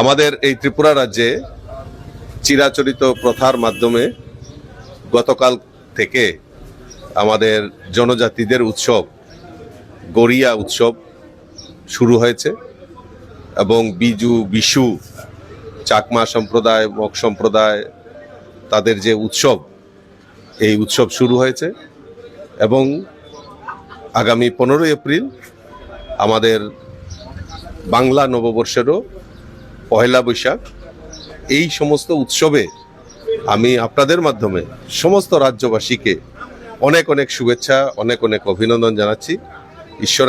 আমাদের এই ত্রিপুরা রাজ্যে চিরাচরিত প্রথার মাধ্যমে গতকাল থেকে আমাদের জনজাতিদের উৎসব গড়িয়া উৎসব শুরু হয়েছে এবং বিশু চাকমা সম্প্রদায়, মগ সম্প্রদায় তাদের যে উৎসব, এই উৎসব শুরু হয়েছে এবং আগামী 15 এপ্রিল আমাদের বাংলা নববর্ষেরও পহেলা বৈশাখ। এই সমস্ত উৎসবে আমি আপনাদের মাধ্যমে সমস্ত রাজ্যবাসীকে অনেক অনেক শুভেচ্ছা, অনেক অনেক অভিনন্দন জানাচ্ছি। ঈশ্বর